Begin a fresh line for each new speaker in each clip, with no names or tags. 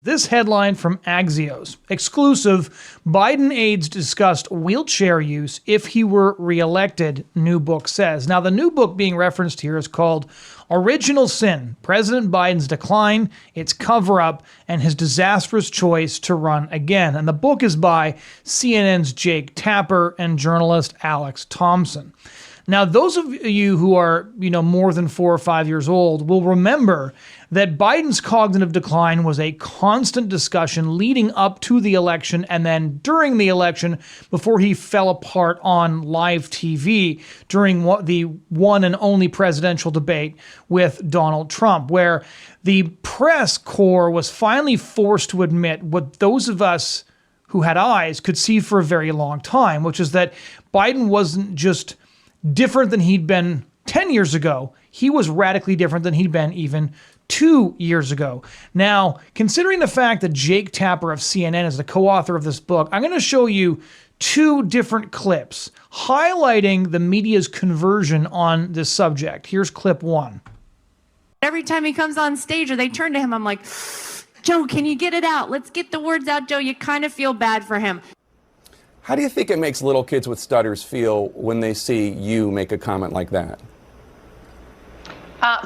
This headline from Axios. Exclusive, Biden aides discussed wheelchair use if he were reelected, new book says. Now, the new book being referenced here is called Original Sin, President Biden's Decline, Its Coverup, and His Disastrous Choice to Run Again. And the book is by CNN's Jake Tapper and journalist Alex Thompson. Now, those of you who are, more than 4 or 5 years old will remember that Biden's cognitive decline was a constant discussion leading up to the election and then during the election before he fell apart on live TV during the one and only presidential debate with Donald Trump, where the press corps was finally forced to admit what those of us who had eyes could see for a very long time, which is that Biden wasn't just different than he'd been 10 years ago. He was radically different than he'd been even 2 years ago. Now, considering the fact that Jake Tapper of CNN is the co-author of this book, I'm going to show you 2 different clips highlighting the media's conversion on this subject. Here's clip 1.
Every time he comes on stage or they turn to him, I'm like, Joe, can you get it out? Let's get the words out, Joe. You kind of feel bad for him.
How do you think it makes little kids with stutters feel when they see you make a comment like that?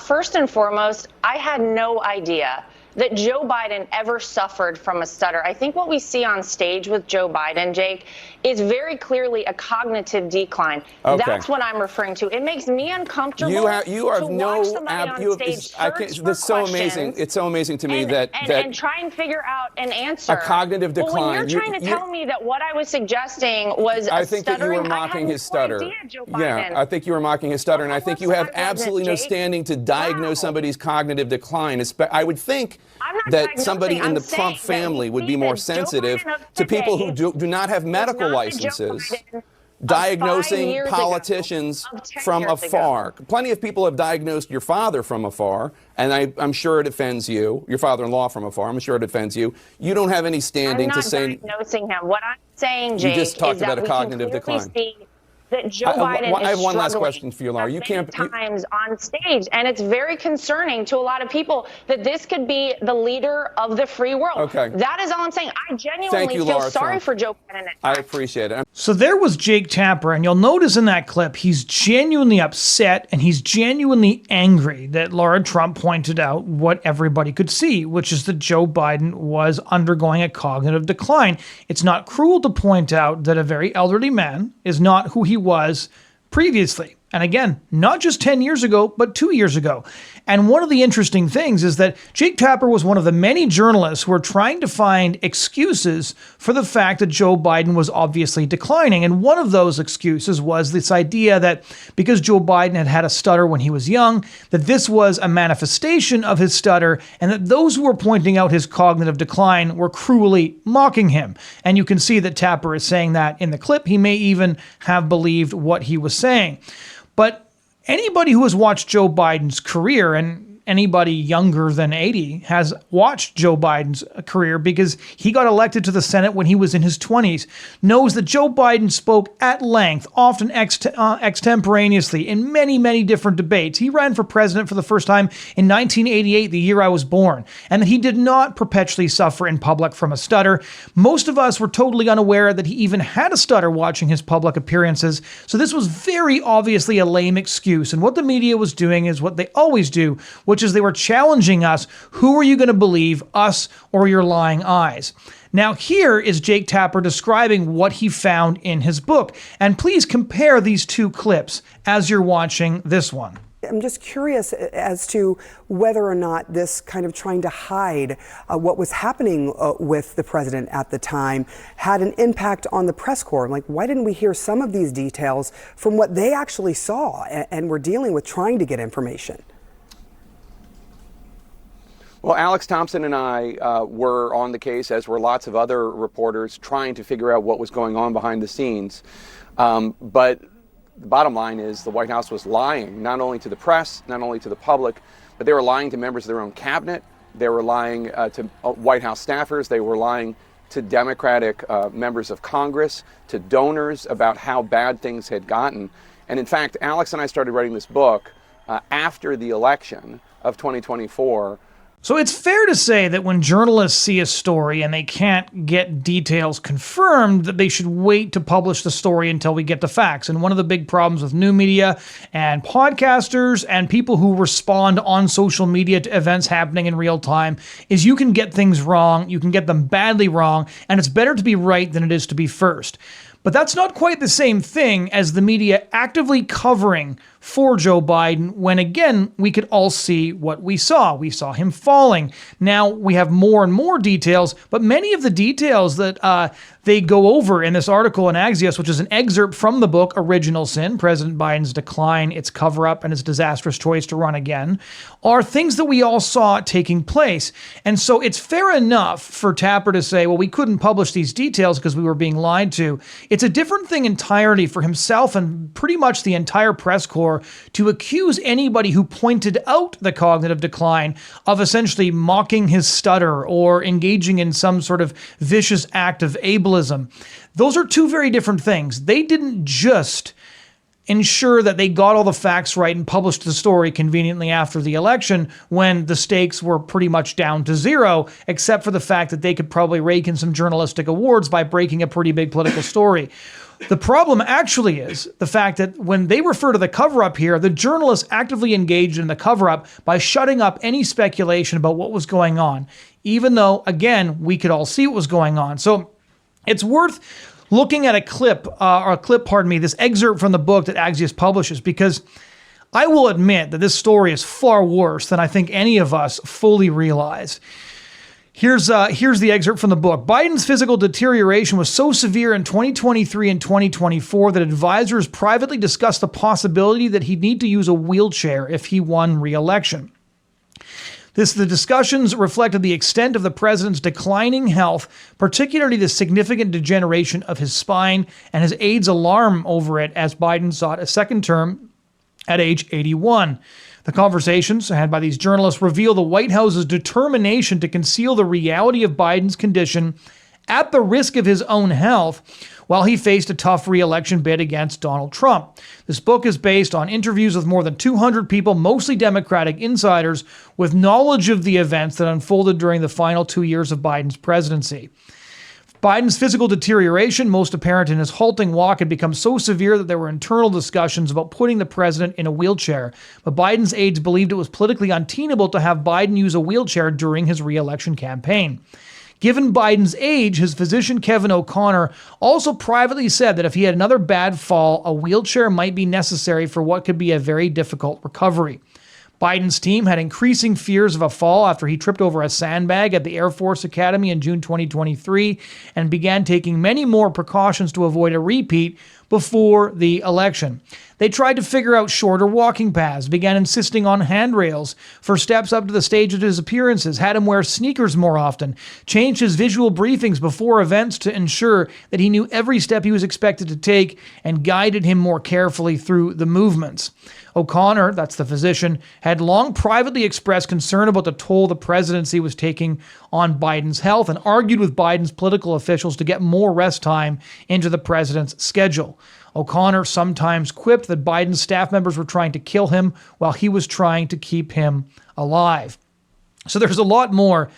First and foremost, I had no idea that Joe Biden ever suffered from a stutter. I think what we see on stage with Joe Biden, Jake, is very clearly a cognitive decline.
Okay.
That's what I'm referring to. It makes me uncomfortable
you have
to watch somebody on stage search for
so amazing. It's so amazing to me that
try and figure out an answer.
A cognitive decline.
Well, when you're trying to tell me that what I was suggesting was
I think that you were mocking his stutter. Yeah, I think you were mocking his stutter, and I think you have absolutely no standing to diagnose somebody's cognitive decline. I would think that somebody in the Trump family would be more sensitive to people who do not have medical licenses diagnosing politicians from afar. Plenty of people have diagnosed your father from afar, and I'm sure it offends you. Your father-in-law from afar. I'm sure it offends you. You don't have any standing to say.
I'm not diagnosing him. What I'm saying, Jake,
you just talked
is
about
that
a cognitive decline.
That Joe Biden
I have one last
struggling
question for you, Laura. You can't
times on stage, and it's very concerning to a lot of people that this could be the leader of the free world.
Okay.
That is all I'm saying. I genuinely feel sorry for Joe Biden.
I appreciate it.
So there was Jake Tapper, and you'll notice in that clip, he's genuinely upset and he's genuinely angry that Laura Trump pointed out what everybody could see, which is that Joe Biden was undergoing a cognitive decline. It's not cruel to point out that a very elderly man is not who he was previously. And again, not just 10 years ago, but 2 years ago. And one of the interesting things is that Jake Tapper was one of the many journalists who were trying to find excuses for the fact that Joe Biden was obviously declining. And one of those excuses was this idea that because Joe Biden had had a stutter when he was young, that this was a manifestation of his stutter, and that those who were pointing out his cognitive decline were cruelly mocking him. And you can see that Tapper is saying that in the clip. He may even have believed what he was saying. But anybody who has watched Joe Biden's career, and anybody younger than 80 has watched Joe Biden's career because he got elected to the Senate when he was in his 20s, knows that Joe Biden spoke at length, often extemporaneously, in many, many different debates. He ran for president for the first time in 1988, the year I was born, and that he did not perpetually suffer in public from a stutter. Most of us were totally unaware that he even had a stutter watching his public appearances, so this was very obviously a lame excuse. And what the media was doing is what they always do, which is they were challenging us. Who are you going to believe, us or your lying eyes? Now, here is Jake Tapper describing what he found in his book. And please compare these 2 clips as you're watching this one.
I'm just curious as to whether or not this kind of trying to hide what was happening with the president at the time had an impact on the press corps. Like, why didn't we hear some of these details from what they actually saw and were dealing with trying to get information?
Well, Alex Thompson and I were on the case, as were lots of other reporters, trying to figure out what was going on behind the scenes. But the bottom line is the White House was lying, not only to the press, not only to the public, but they were lying to members of their own cabinet. They were lying to White House staffers. They were lying to Democratic members of Congress, to donors about how bad things had gotten. And in fact, Alex and I started writing this book after the election of 2024.
So it's fair to say that when journalists see a story and they can't get details confirmed, that they should wait to publish the story until we get the facts. And one of the big problems with new media and podcasters and people who respond on social media to events happening in real time is you can get things wrong, you can get them badly wrong, and it's better to be right than it is to be first. But that's not quite the same thing as the media actively covering for Joe Biden when, again, we could all see what we saw. We saw him falling. Now we have more and more details, but many of the details that they go over in this article in Axios, which is an excerpt from the book Original Sin, President Biden's Decline, Its Coverup, and His Disastrous Choice to Run Again, are things that we all saw taking place. And so it's fair enough for Tapper to say, well, we couldn't publish these details because we were being lied to. It's a different thing entirely for himself and pretty much the entire press corps to accuse anybody who pointed out the cognitive decline of essentially mocking his stutter or engaging in some sort of vicious act of ableism. Those are two very different things. They didn't just ensure that they got all the facts right and published the story conveniently after the election when the stakes were pretty much down to zero, except for the fact that they could probably rake in some journalistic awards by breaking a pretty big political story. The problem actually is the fact that when they refer to the cover-up here, the journalists actively engaged in the cover-up by shutting up any speculation about what was going on, even though, again, we could all see what was going on. So it's worth looking at this excerpt from the book that Axios publishes, because I will admit that this story is far worse than I think any of us fully realized. Here's the excerpt from the book. Biden's physical deterioration was so severe in 2023 and 2024 that advisors privately discussed the possibility that he'd need to use a wheelchair if he won re-election. The discussions reflected the extent of the president's declining health, particularly the significant degeneration of his spine and his aides' alarm over it as Biden sought a second term at age 81. The conversations had by these journalists reveal the White House's determination to conceal the reality of Biden's condition at the risk of his own health while he faced a tough re-election bid against Donald Trump. This book is based on interviews with more than 200 people, mostly Democratic insiders, with knowledge of the events that unfolded during the final 2 years of Biden's presidency. Biden's physical deterioration, most apparent in his halting walk, had become so severe that there were internal discussions about putting the president in a wheelchair. But Biden's aides believed it was politically untenable to have Biden use a wheelchair during his re-election campaign. Given Biden's age, his physician Kevin O'Connor also privately said that if he had another bad fall, a wheelchair might be necessary for what could be a very difficult recovery. Biden's team had increasing fears of a fall after he tripped over a sandbag at the Air Force Academy in June 2023 and began taking many more precautions to avoid a repeat before the election. They tried to figure out shorter walking paths, began insisting on handrails for steps up to the stage of his appearances, had him wear sneakers more often, changed his visual briefings before events to ensure that he knew every step he was expected to take and guided him more carefully through the movements. O'Connor, that's the physician, had long privately expressed concern about the toll the presidency was taking on Biden's health and argued with Biden's political officials to get more rest time into the president's schedule. O'Connor sometimes quipped that Biden's staff members were trying to kill him while he was trying to keep him alive. So there's a lot more,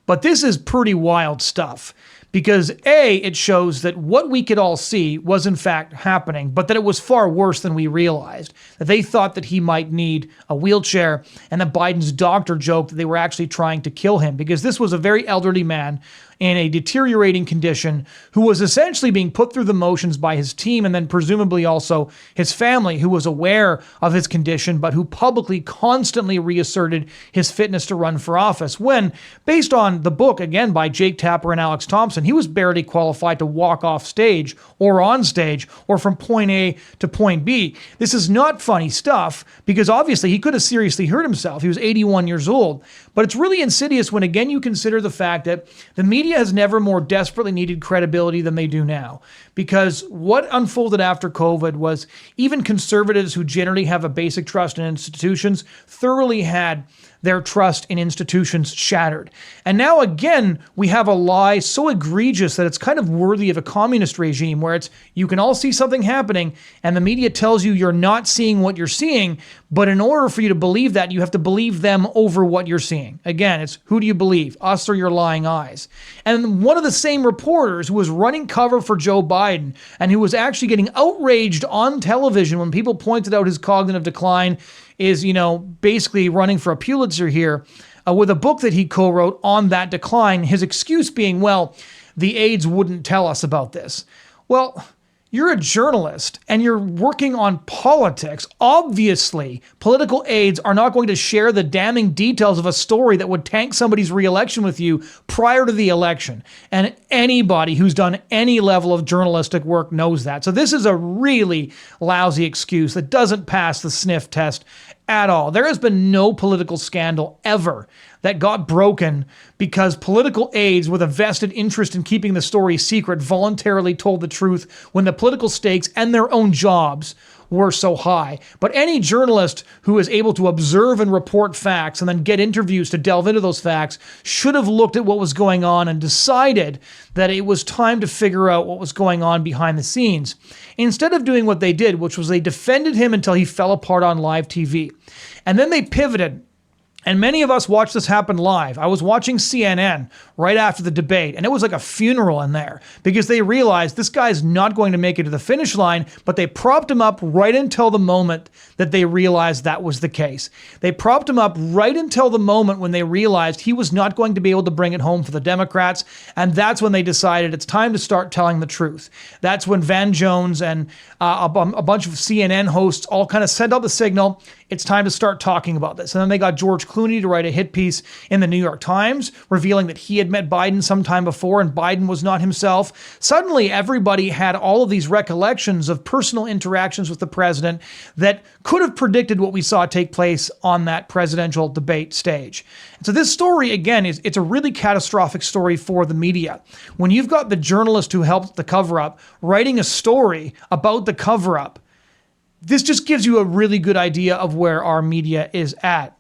but this is pretty wild stuff. Because A, it shows that what we could all see was in fact happening, but that it was far worse than we realized. That they thought that he might need a wheelchair, and that Biden's doctor joked that they were actually trying to kill him, because this was a very elderly man in a deteriorating condition who was essentially being put through the motions by his team and then presumably also his family, who was aware of his condition but who publicly constantly reasserted his fitness to run for office when, based on the book, again, by Jake Tapper and Alex Thompson, he was barely qualified to walk off stage or on stage or from point A to point B. This is not funny stuff because obviously he could have seriously hurt himself. He was 81 years old. But it's really insidious when, again, you consider the fact that the media has never more desperately needed credibility than they do now. Because what unfolded after COVID was even conservatives who generally have a basic trust in institutions thoroughly had their trust in institutions shattered. And now again, we have a lie so egregious that it's kind of worthy of a communist regime, where it's, you can all see something happening and the media tells you you're not seeing what you're seeing, but in order for you to believe that, you have to believe them over what you're seeing. Again, it's, who do you believe, us or your lying eyes? And one of the same reporters who was running cover for Joe Biden and who was actually getting outraged on television when people pointed out his cognitive decline is, basically running for a Pulitzer here with a book that he co-wrote on that decline. His excuse being, well, the aides wouldn't tell us about this. Well, you're a journalist and you're working on politics. Obviously, political aides are not going to share the damning details of a story that would tank somebody's re-election with you prior to the election. And anybody who's done any level of journalistic work knows that. So this is a really lousy excuse that doesn't pass the sniff test at all. There has been no political scandal ever that got broken because political aides with a vested interest in keeping the story secret voluntarily told the truth when the political stakes and their own jobs were so high. But any journalist who is able to observe and report facts and then get interviews to delve into those facts should have looked at what was going on and decided that it was time to figure out what was going on behind the scenes. Instead of doing what they did, which was they defended him until he fell apart on live TV. And then they pivoted. And many of us watched this happen live. I was watching CNN right after the debate, and it was like a funeral in there because they realized this guy's not going to make it to the finish line, but they propped him up right until the moment that they realized that was the case. They propped him up right until the moment when they realized he was not going to be able to bring it home for the Democrats, and that's when they decided it's time to start telling the truth. That's when Van Jones and a bunch of CNN hosts all kind of sent out the signal, it's time to start talking about this. And then they got George Clooney to write a hit piece in the New York Times, revealing that he had met Biden sometime before and Biden was not himself. Suddenly, everybody had all of these recollections of personal interactions with the president that could have predicted what we saw take place on that presidential debate stage. And so this story, again, it's a really catastrophic story for the media. When you've got the journalist who helped the cover-up writing a story about the cover-up, this just gives you a really good idea of where our media is at.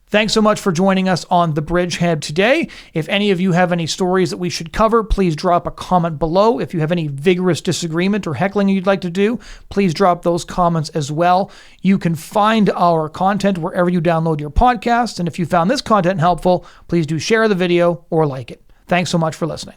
Thanks so much for joining us on The Bridgehead today. If any of you have any stories that we should cover, please drop a comment below. If you have any vigorous disagreement or heckling you'd like to do, please drop those comments as well. You can find our content wherever you download your podcast. And if you found this content helpful, please do share the video or like it. Thanks so much for listening.